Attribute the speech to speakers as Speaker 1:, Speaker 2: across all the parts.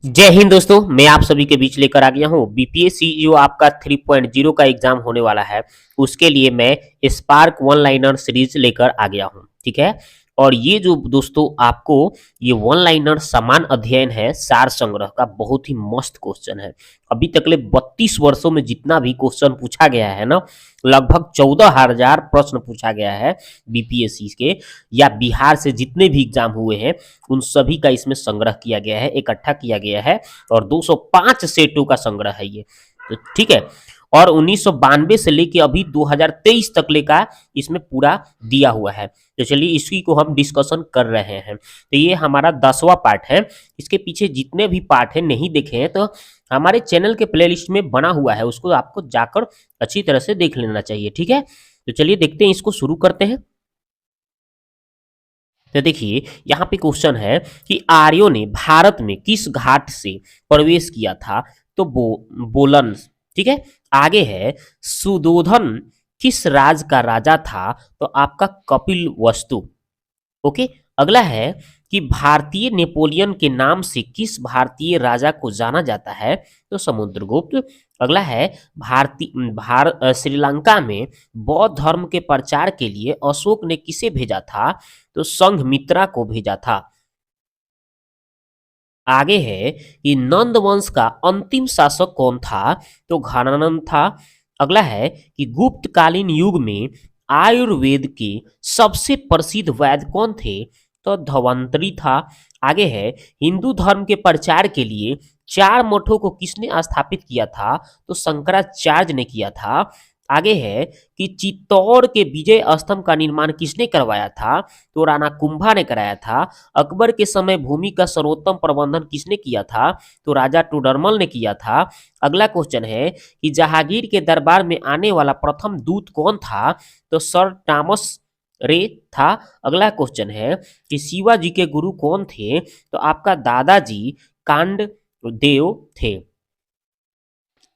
Speaker 1: जय हिंद दोस्तों, मैं आप सभी के बीच लेकर आ गया हूँ बीपीएससी जो आपका 3.0 का एग्जाम होने वाला है। उसके लिए मैं स्पार्क वन लाइनर सीरीज लेकर आ गया हूँ। ठीक है। और ये जो दोस्तों आपको ये वन लाइनर समान अध्ययन है सार संग्रह का, बहुत ही मस्त क्वेश्चन है। अभी तकले 32 वर्षों में जितना भी क्वेश्चन पूछा गया है ना, लगभग 14,000 प्रश्न पूछा गया है बीपीएससी के, या बिहार से जितने भी एग्जाम हुए हैं उन सभी का इसमें संग्रह किया गया है, इकट्ठा किया गया है। और 205 सेटों का संग्रह है ये। तो ठीक है। और 1992 से लेके अभी 2023 तक ले का इसमें पूरा दिया हुआ है। तो चलिए इसी को हम डिस्कशन कर रहे हैं। तो ये हमारा 10वां पार्ट है। इसके पीछे जितने भी पार्ट है नहीं देखे हैं तो हमारे चैनल के प्लेलिस्ट में बना हुआ है, उसको आपको जाकर अच्छी तरह से देख लेना चाहिए। ठीक है। तो चलिए देखते हैं, इसको शुरू करते हैं। तो देखिए यहाँ पे क्वेश्चन है कि आर्यों ने भारत में किस घाट से प्रवेश किया था। तो बोलन। ठीक है। आगे है सुदोधन किस राज का राजा था। तो आपका कपिल वस्तु। ओके। अगला है कि भारतीय नेपोलियन के नाम से किस भारतीय राजा को जाना जाता है। तो समुद्रगुप्त। अगला है श्रीलंका में बौद्ध धर्म के प्रचार के लिए अशोक ने किसे भेजा था। तो संघमित्रा को भेजा था। आगे है कि नंद वंश का अंतिम शासक कौन था। तो घनानंद था। अगला है कि गुप्तकालीन युग में आयुर्वेद के सबसे प्रसिद्ध वैद्य कौन थे। तो धन्वंतरी था। आगे है हिंदू धर्म के प्रचार के लिए 4 मठों को किसने स्थापित किया था। तो शंकराचार्य ने किया था। आगे है कि चित्तौड़ के विजय स्तंभ का निर्माण किसने करवाया था। तो राणा कुंभा ने कराया था। अकबर के समय भूमि का सर्वोत्तम प्रबंधन किसने किया था। तो राजा टोडरमल ने किया था। अगला क्वेश्चन है कि जहांगीर के दरबार में आने वाला प्रथम दूत कौन था। तो सर टॉमस रे था। अगला क्वेश्चन है कि शिवाजी के गुरु कौन थे। तो आपका दादाजी कांड देव थे।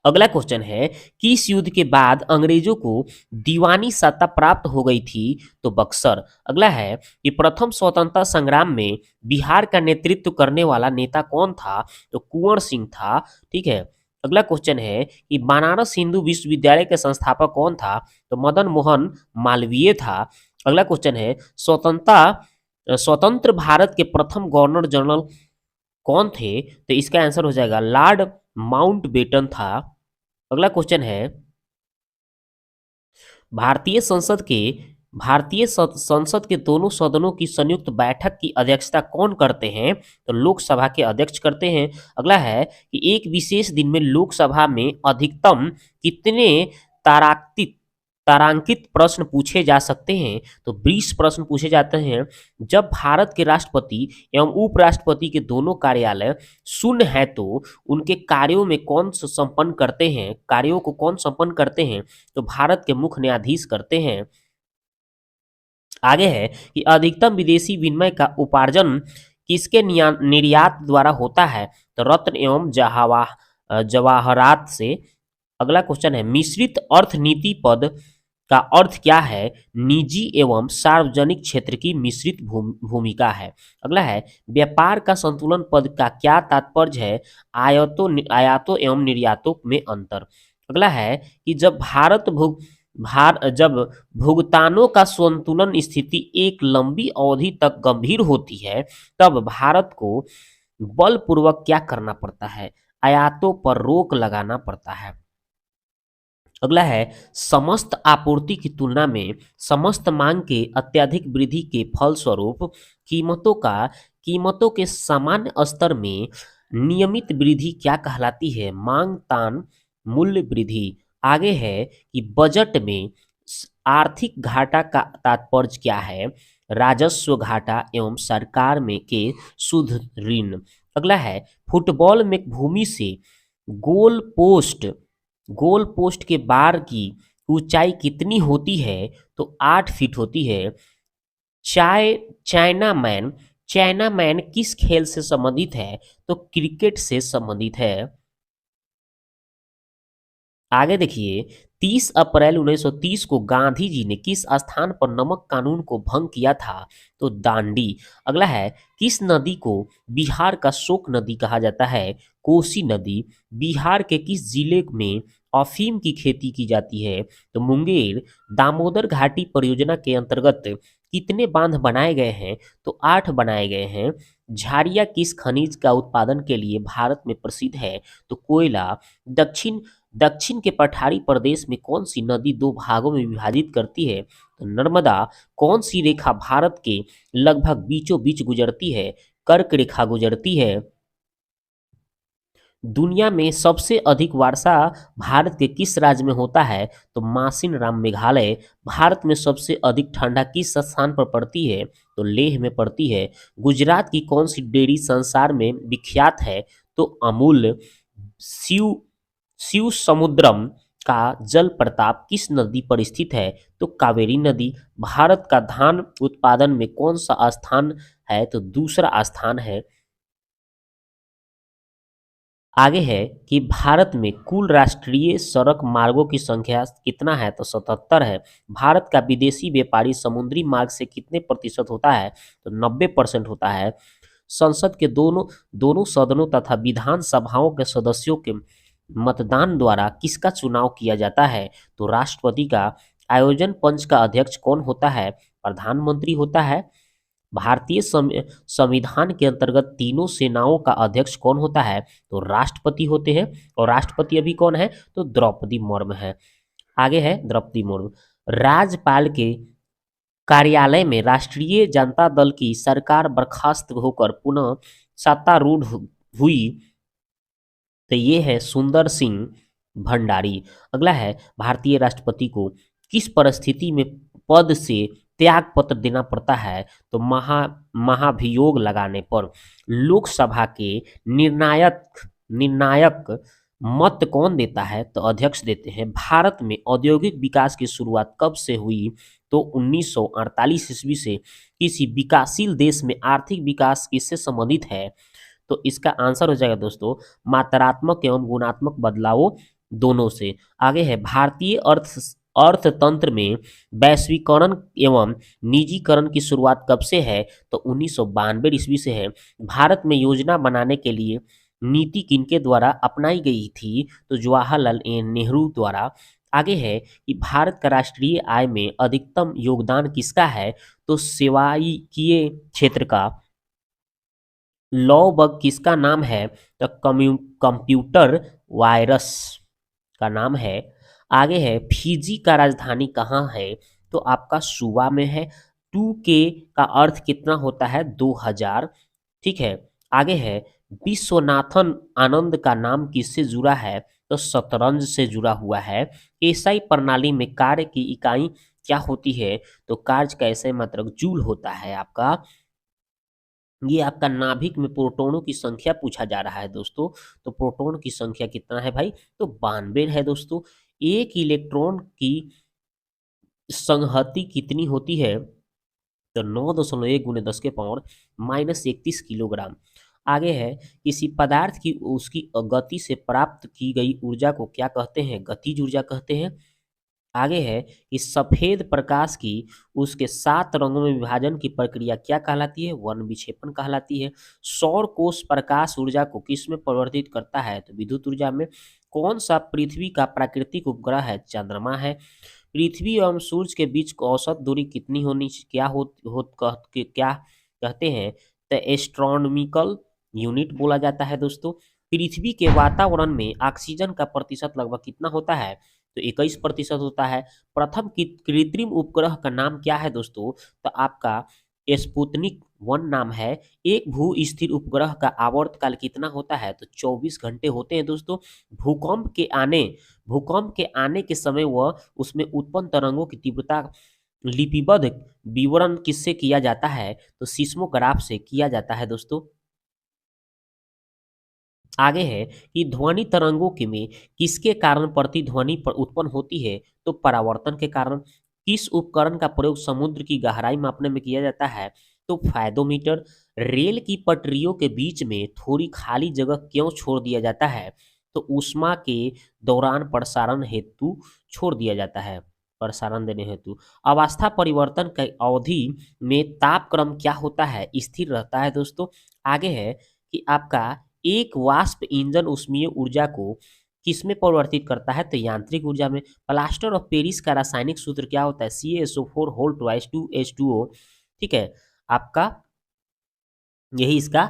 Speaker 1: अगला क्वेश्चन है कि इस युद्ध के बाद अंग्रेजों को दीवानी सत्ता प्राप्त हो गई थी। तो बक्सर। अगला है कि प्रथम स्वतंत्रता संग्राम में बिहार का नेतृत्व करने वाला नेता कौन था। तो कुंवर सिंह था। ठीक है। अगला क्वेश्चन है कि बनारस हिंदू विश्वविद्यालय के संस्थापक कौन था। तो मदन मोहन मालवीय था। अगला क्वेश्चन है स्वतंत्र भारत के प्रथम गवर्नर जनरल कौन थे। तो इसका आंसर हो जाएगा लॉर्ड माउंटबेटन था। अगला क्वेश्चन है भारतीय संसद के संसद के दोनों सदनों की संयुक्त बैठक की अध्यक्षता कौन करते हैं। तो लोकसभा के अध्यक्ष करते हैं। अगला है कि एक विशेष दिन में लोकसभा में अधिकतम कितने तारांकित तारांकित प्रश्न पूछे जा सकते हैं। तो 20 प्रश्न पूछे जाते हैं। जब भारत के राष्ट्रपति एवं उपराष्ट्रपति के दोनों कार्यालय शून्य है तो उनके कार्यों में कौन संपन्न करते हैं, कार्यों को कौन संपन्न करते हैं। तो भारत के मुख्य न्यायाधीश करते हैं। आगे है कि अधिकतम विदेशी विनिमय का उपार्जन किसके निर्यात द्वारा होता है। तो रत्न एवं जवाहरात से। अगला क्वेश्चन है मिश्रित अर्थनीति पद का अर्थ क्या है। निजी एवं सार्वजनिक क्षेत्र की मिश्रित भूमिका है। अगला है व्यापार का संतुलन पद का क्या तात्पर्य है। आयातों एवं निर्यातों में अंतर। अगला है कि जब भुगतानों का संतुलन स्थिति एक लंबी अवधि तक गंभीर होती है तब भारत को बलपूर्वक क्या करना पड़ता है। आयातों पर रोक लगाना पड़ता है। अगला है समस्त आपूर्ति की तुलना में समस्त मांग के अत्यधिक वृद्धि के फलस्वरूप कीमतों के सामान्य स्तर में नियमित वृद्धि क्या कहलाती है। मांग तान मूल्य वृद्धि। आगे है कि बजट में आर्थिक घाटा का तात्पर्य क्या है। राजस्व घाटा एवं सरकार में के शुद्ध ऋण। अगला है फुटबॉल में भूमि से गोल पोस्ट के बार की ऊंचाई कितनी होती है। तो 8 फीट होती है। चाइना मैन किस खेल से संबंधित है। तो क्रिकेट से संबंधित है। आगे देखिए 30 अप्रैल 1930 को गांधी जी ने किस स्थान पर नमक कानून को भंग किया था? तो दांडी। अगला है, किस नदी को बिहार का शोक नदी कहा जाता है? कोसी नदी। बिहार के किस जिले में अफीम की खेती की जाती है? तो मुंगेर। दामोदर घाटी परियोजना के अंतर्गत कितने बांध बनाए गए हैं? तो 8 बनाए गए हैं। झारिया किस खनिज का उत्पादन के लिए भारत में प्रसिद्ध है? तो कोयला। दक्षिण दक्षिण के पठारी प्रदेश में कौन सी नदी दो भागों में विभाजित करती है? तो नर्मदा। कौन सी रेखा भारत के लगभग बीचों बीच गुजरती है? कर्क रेखा गुजरती है। दुनिया में सबसे अधिक वर्षा भारत के किस राज्य में होता है? तो मासिन राम मेघालय। भारत में सबसे अधिक ठंडा किस स्थान पर पड़ती है? तो लेह में पड़ती है। गुजरात की कौन सी डेयरी संसार में विख्यात है? तो अमूल। शिव शिव समुद्रम का जल प्रताप किस नदी पर स्थित है? तो कावेरी नदी। भारत का धान उत्पादन में कौन सा स्थान है? तो दूसरा स्थान है। आगे है कि भारत में कुल राष्ट्रीय सड़क मार्गों की संख्या कितना है? तो 77 है। भारत का विदेशी व्यापारी समुद्री मार्ग से कितने प्रतिशत होता है? तो 90% होता है। संसद के दोनों दोनों सदनों तथा विधान सभाओं के सदस्यों के मतदान द्वारा किसका चुनाव किया जाता है? तो राष्ट्रपति का। आयोजन पंच का अध्यक्ष कौन होता है? प्रधानमंत्री होता है। भारतीय संविधान के अंतर्गत तीनों सेनाओं का अध्यक्ष कौन होता है? तो राष्ट्रपति होते हैं। और राष्ट्रपति अभी कौन है? तो द्रौपदी मुर्मू है। आगे है द्रौपदी मुर्मू। राज्यपाल के कार्यालय में राष्ट्रीय जनता दल की सरकार बर्खास्त होकर पुनः सत्तारूढ़ हुई, तो ये है सुंदर सिंह भंडारी। अगला है, भारतीय राष्ट्रपति को किस परिस्थिति में पद से त्याग पत्र देना पड़ता है? तो महाभियोग लगाने पर। लोकसभा के निर्णायक निर्णायक मत कौन देता है? तो अध्यक्ष देते हैं। भारत में औद्योगिक विकास की शुरुआत कब से हुई? तो 1948 ईस्वी से। किसी विकासशील देश में आर्थिक विकास किससे संबंधित है? तो इसका आंसर हो जाएगा दोस्तों मात्रात्मक एवं गुणात्मक बदलावों दोनों से। आगे है, भारतीय अर्थतंत्र में वैश्वीकरण एवं निजीकरण की शुरुआत कब से है? तो 1992 ईस्वी से है। भारत में योजना बनाने के लिए नीति किनके द्वारा अपनाई गई थी? तो जवाहरलाल नेहरू द्वारा। आगे है कि भारत का राष्ट्रीय आय में अधिकतम योगदान किसका है? तो सेवायकीय क्षेत्र का। लॉ बग किसका नाम है? तो कंप्यूटर वायरस का नाम है। आगे है, फिजी का राजधानी कहाँ है? तो आपका सुवा में है। 2K का अर्थ कितना होता है? 2000। ठीक है। आगे है, विश्वनाथन आनंद का नाम किससे जुड़ा है? तो शतरंज से जुड़ा हुआ है। एसआई प्रणाली में कार्य की इकाई क्या होती है? तो कार्य का ऐसे मात्रक जूल होता है आपका। ये आपका नाभिक में प्रोटॉनों की संख्या पूछा जा रहा है दोस्तों। तो प्रोटॉन की संख्या कितना है भाई? तो 92 है दोस्तों। एक इलेक्ट्रॉन की संहति कितनी होती है? तो 9.1 गुणे 10 के पावर -31 किलोग्राम। आगे है, किसी पदार्थ की उसकी गति से प्राप्त की गई ऊर्जा को क्या कहते हैं? गतिज ऊर्जा कहते हैं। आगे है कि सफेद प्रकाश की उसके 7 रंगों में विभाजन की प्रक्रिया क्या कहलाती है? वर्ण विक्षेपण कहलाती है। सौर कोष प्रकाश ऊर्जा को किस में परिवर्तित करता है? तो विद्युत ऊर्जा में। कौन सा पृथ्वी का प्राकृतिक उपग्रह है? चंद्रमा है। पृथ्वी एवं सूर्य के बीच औसत दूरी कितनी होनी क्या कहते हैं? तो एस्ट्रोनॉमिकल यूनिट बोला जाता है दोस्तों। पृथ्वी के वातावरण में ऑक्सीजन का प्रतिशत लगभग कितना होता है? तो 21% होता है। प्रथम कृत्रिम उपग्रह का नाम क्या है दोस्तों? तो आपका स्पुतनिक 1 नाम है। एक भू स्थिर उपग्रह का आवर्तकाल कितना होता है? तो 24 घंटे होते हैं दोस्तों। भूकंप के आने के समय वह उसमें उत्पन्न तरंगों की तीव्रता लिपिबद्ध विवरण किससे किया जाता है? तो सिस्मोग्राफ से किया जाता है दोस्तों। आगे है कि ध्वनि तरंगों के में किसके कारण प्रतिध्वनि पर उत्पन्न होती है? तो परावर्तन के कारण। किस उपकरण का प्रयोग समुद्र की गहराई मापने में किया जाता है? तो फायदोमीटर। रेल की पटरियों के बीच में थोड़ी खाली जगह क्यों छोड़ दिया जाता है? तो ऊष्मा के दौरान प्रसारण हेतु छोड़ दिया जाता है, प्रसारण देने हेतु। अवस्था परिवर्तन की अवधि में तापक्रम क्या होता है, स्थिर रहता है दोस्तों। आगे है कि आपका एक वाष्प इंजन ऊष्मीय ऊर्जा को किसमें परिवर्तित करता है, तो यांत्रिक ऊर्जा में। प्लास्टर ऑफ पेरिस का रासायनिक सूत्र क्या होता है, CaSO4 होल ट्वाइस 2H2O। ठीक है, आपका यही इसका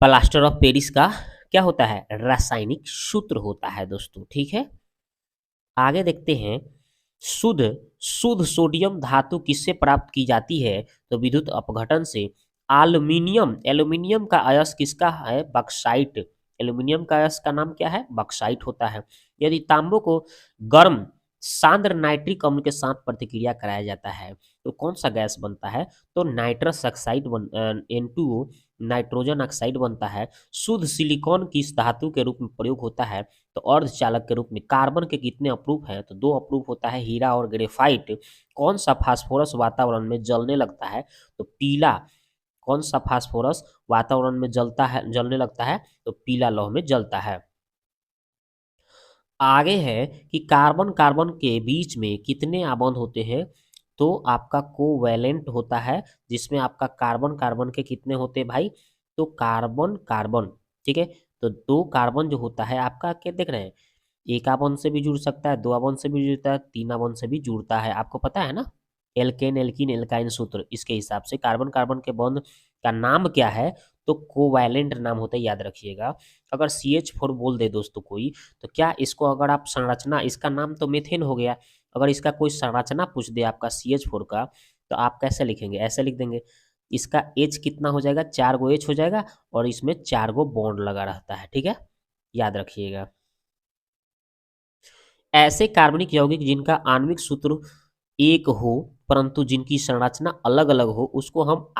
Speaker 1: प्लास्टर ऑफ पेरिस का क्या होता है, रासायनिक सूत्र होता है दोस्तों। ठीक है, आगे देखते हैं। शुद्ध शुद्ध सोडियम धातु किससे प्राप्त की जाती है, तो विद्युत अपघटन से। एल्यूमिनियम एल्यूमिनियम का अयस्क किसका है, बक्साइट। एल्यूमिनियम का अयस्क का नाम क्या है, बक्साइट होता है। यदि तांबों को गर्म सांद्र नाइट्रिक अम्ल के साथ प्रतिक्रिया कराया जाता है तो कौन सा गैस बनता है, तो nitrous oxide N2O, nitrogen oxide बनता है। शुद्ध सिलिकॉन किस धातु के रूप में प्रयोग होता है, तो अर्धचालक के रूप में। कार्बन के कितने अप्रूप हैं, तो 2 अप्रूप होता है, हीरा और ग्रेफाइट। कौन सा फास्फोरस वातावरण में जलने लगता है, तो पीला। कौन सा फास्फोरस वातावरण में जलता है, जलने लगता है, तो पीला लौह में जलता है। आगे है कि कार्बन कार्बन के बीच में कितने आबंध होते हैं, तो आपका कोवैलेंट होता है, जिसमें आपका कार्बन कार्बन के कितने होते हैं भाई, तो कार्बन कार्बन। ठीक है, तो 2 कार्बन जो होता है आपका, क्या देख रहे हैं, एक आबंध से भी जुड़ सकता है, 2 आबंध से भी जुड़ता है, 3 आबंध से भी जुड़ता है, आपको पता है ना। एल्केन एल्कीन एल्काइन सूत्र, इसके हिसाब से कार्बन कार्बन के बॉन्ड का नाम क्या है, तो कोवैलेंट नाम होता है, याद रखिएगा। अगर CH4 बोल दे दोस्तों कोई, तो क्या इसको अगर आप संरचना, इसका नाम तो मेथेन हो गया, अगर इसका कोई संरचना पूछ दे आपका CH4 का, तो आप कैसे लिखेंगे, ऐसे लिख देंगे। इसका H कितना हो जाएगा, 4 गो H हो जाएगा, और इसमें 4 गो बॉन्ड लगा रहता है। ठीक है, याद रखिएगा। ऐसे कार्बनिक यौगिक जिनका आणविक सूत्र एक हो परंतु जिनकी संरचना अलग अलग हो, उसको हम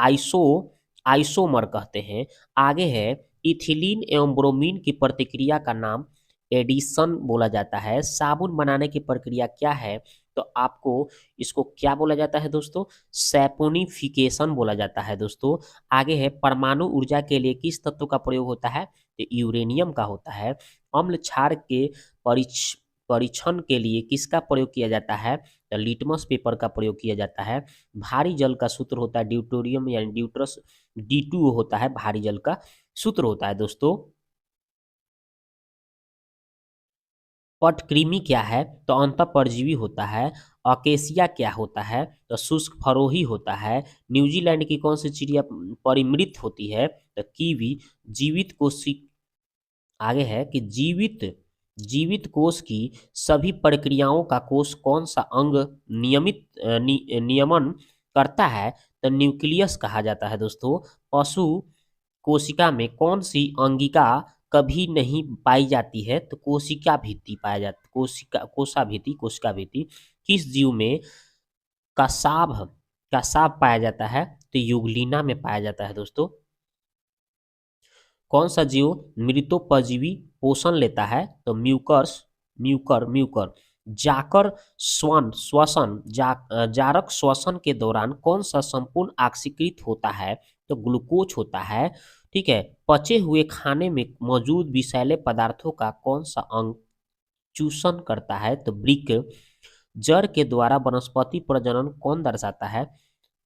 Speaker 1: आइसोमर कहते हैं। आगे है, इथिलीन एवं ब्रोमीन की प्रतिक्रिया का नाम एडिशन बोला जाता है। साबुन बनाने की प्रक्रिया क्या है, तो आपको इसको क्या बोला जाता है दोस्तों, सैपोनिफिकेशन बोला जाता है दोस्तों। आगे है, परमाणु ऊर्जा के लिए किस तत्व का प्रयोग होता है, तो यूरेनियम का होता है। अम्ल क्षार के परीक्षण के लिए किसका प्रयोग किया जाता है, तो लिटमस पेपर का प्रयोग किया जाता है। भारी जल का सूत्र होता है ड्यूटोरियम, यानी ड्यूटरस D2 होता है, भारी जल का सूत्र होता है दोस्तों। पटकृमि क्या है, तो अंतःपरजीवी होता है। अकेसिया क्या होता है, तो शुष्क फरोही होता है। न्यूजीलैंड की कौन सी चिड़िया परिमृत होती है, तो कीवी। जीवित कोशिका, आगे है कि जीवित जीवित कोश की सभी प्रक्रियाओं का कोश कौन सा अंग नियमन करता है, तो न्यूक्लियस कहा जाता है दोस्तों। पशु कोशिका में कौन सी अंगिका कभी नहीं पाई जाती है, तो कोशिका भित्ति पाया जाता, कोशिका भित्ति। किस जीव में कसाभ कसाभ पाया जाता है, तो युगलिना में पाया जाता है दोस्तों। कौन सा जीव मृतोपजीवी पोषण लेता है, तो म्यूकर। जाकर जारक श्वसन के दौरान कौन सा संपूर्ण ऑक्सीकृत होता है, तो ग्लूकोज होता है। ठीक है, पचे हुए खाने में मौजूद विषैले पदार्थों का कौन सा अंग चूषण करता है, तो वृक्क। जड़ के द्वारा वनस्पति प्रजनन कौन दर्शाता है,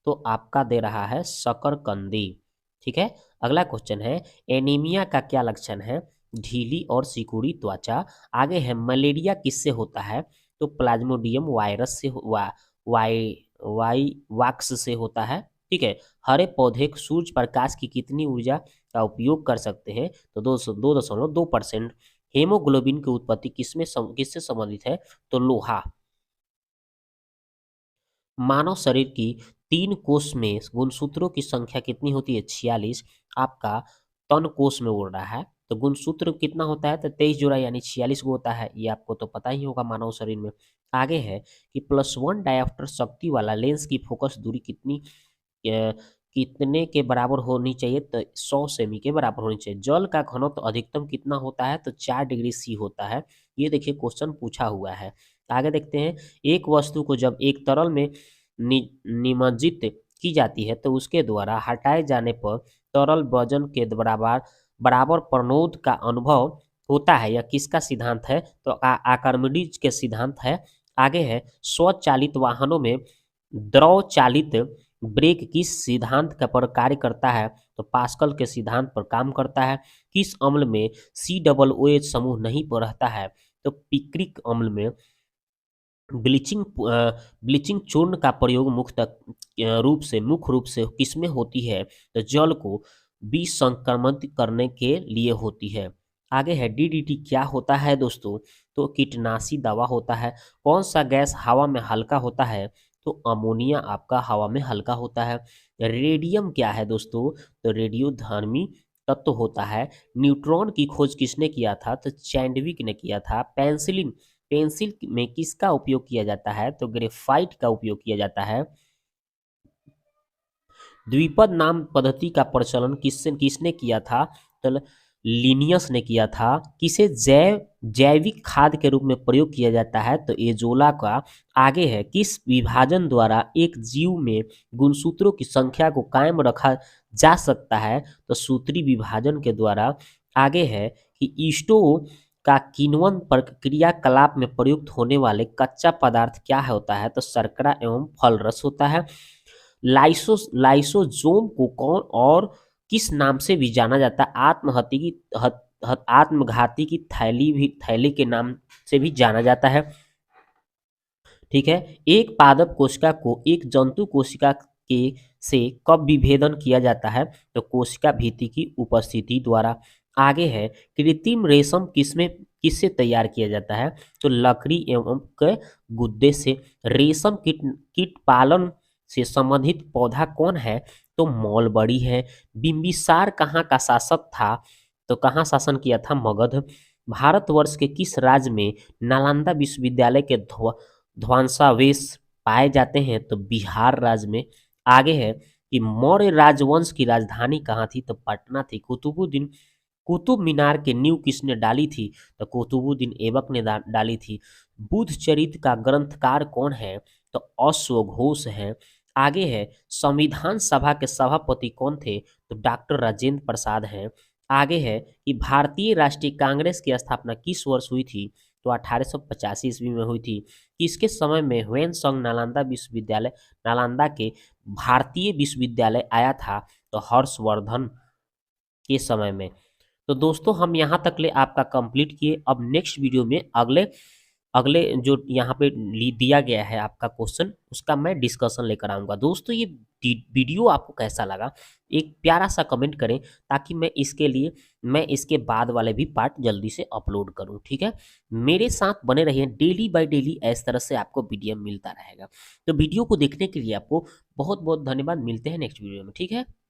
Speaker 1: तो आपका दे रहा है शकरकंदी। ठीक है, अगला क्वेश्चन है, एनीमिया का क्या लक्षण है, ढीली और सिकुड़ी त्वचा। आगे है, मलेरिया किससे होता है, तो प्लाज्मोडियम वायरस से वाक्स से होता है। ठीक है, हरे पौधे सूर्य प्रकाश की कितनी ऊर्जा का उपयोग कर सकते हैं, तो 2.2%। हेमोग्लोबिन की उत्पत्ति किससे संबंधित है, तो लोहा। मानव शरीर की 3 कोष में गुणसूत्रों की संख्या कितनी होती है, 46। आपका तन कोष में उड़ रहा है, तो गुणसूत्र कितना होता है, तो 23 जोड़ा, यानी 46 गो होता है। ये आपको तो पता ही होगा मानव शरीर में। आगे है कि +1 डायोप्टर शक्ति वाला लेंस की फोकस दूरी कितने के बराबर होनी चाहिए, तो 100 सेमी के बराबर होनी चाहिए। जल का घनत्व तो अधिकतम कितना होता है, तो 4 डिग्री C होता है। ये देखिए क्वेश्चन पूछा हुआ है। आगे देखते हैं, एक वस्तु को जब एक तरल में निमज्जित की जाती है तो उसके द्वारा हटाए जाने पर तरल वजन के बराबर बराबर प्रणोद का अनुभव होता है, यह किसका सिद्धांत है? तो आर्किमिडीज के सिद्धांत है। आगे है स्वचालित वाहनों में द्रव चालित ब्रेक किस सिद्धांत का पर कार्य करता है? तो पास्कल के सिद्धांत पर काम करता है। किस अम्ल में COOH समूह नहीं पर रहता है? तो पिक्रिक अम्ल में। ब्लीचिंग चूर्ण का प्रयोग मुख्य रूप से किसमें होती है? तो जल को विसंक्रमित करने के लिए होती है। आगे है DDT क्या होता है दोस्तों? तो कीटनाशी दवा होता है। कौन सा गैस हवा में हल्का होता है? तो अमोनिया आपका हवा में हल्का होता है। रेडियम क्या है दोस्तों? तो रेडियोधर्मी तत्व होता है। न्यूट्रॉन की खोज किसने किया था? तो चैंडविक ने किया था। पेंसिल में किसका उपयोग किया जाता है? तो ग्रेफाइट का उपयोग किया जाता है। द्विपद नाम पद्धति का प्रचलन किसने किया था? तो लिनियस ने किया था। किसे जैविक खाद के रूप में प्रयोग किया जाता है? तो एजोला का। आगे है किस विभाजन द्वारा एक जीव में गुणसूत्रों की संख्या को कायम रखा जा सकता है? तो सूत्री विभाजन के द्वारा। आगे है कि ईस्टो का किण्वन क्रियाकलाप में प्रयुक्त होने वाले कच्चा पदार्थ क्या होता है? तो शर्करा एवं फल रस होता है। लाइसोजोम को कौन और किस नाम से भी जाना जाता है? आत्मघाती की थैली के नाम से भी जाना जाता है। ठीक है। एक पादप कोशिका को एक जंतु कोशिका के से कब विभेदन किया जाता है? तो कोशिका भित्ति की उपस्थिति द्वारा। आगे है कृत्रिम रेशम किससे तैयार किया जाता है? तो लकड़ी एवं के गुद्दे से। रेशम कीट पालन से संबंधित पौधा कौन है? तो मौलबड़ी है। बिंबिसार कहाँ का शासक था? तो कहाँ शासन किया था? मगध। भारतवर्ष के किस राज्य में नालंदा विश्वविद्यालय के ध्वंसावशेष पाए जाते हैं? तो बिहार राज्य में। आगे है कि मौर्य राजवंश की राजधानी कहाँ थी? तो पटना थी। कुतुब मीनार के नींव किसने डाली थी? तो कुतुबुद्दीन ऐबक ने डाली थी। बुद्ध चरित्र का ग्रंथकार कौन है? तो अश्वघोष है। आगे है संविधान सभा के सभापति कौन थे? तो डॉक्टर राजेंद्र प्रसाद हैं। आगे है कि भारतीय राष्ट्रीय कांग्रेस की स्थापना किस वर्ष हुई थी? तो 1885 ईस्वी में हुई थी। किसके समय में ह्वेन-त्सांग नालंदा के भारतीय विश्वविद्यालय आया था? तो हर्षवर्धन के समय में। तो दोस्तों हम यहाँ तक ले आपका कंप्लीट किए। अब नेक्स्ट वीडियो में अगले अगले जो यहाँ पे दिया गया है आपका क्वेश्चन, उसका मैं डिस्कशन लेकर आऊँगा। दोस्तों ये वीडियो आपको कैसा लगा एक प्यारा सा कमेंट करें, ताकि मैं इसके बाद वाले भी पार्ट जल्दी से अपलोड करूँ। ठीक है, मेरे साथ बने रहिए, डेली बाय डेली इस तरह से आपको वीडियो मिलता रहेगा। तो वीडियो को देखने के लिए आपको बहुत बहुत धन्यवाद। मिलते हैं नेक्स्ट वीडियो में। ठीक है।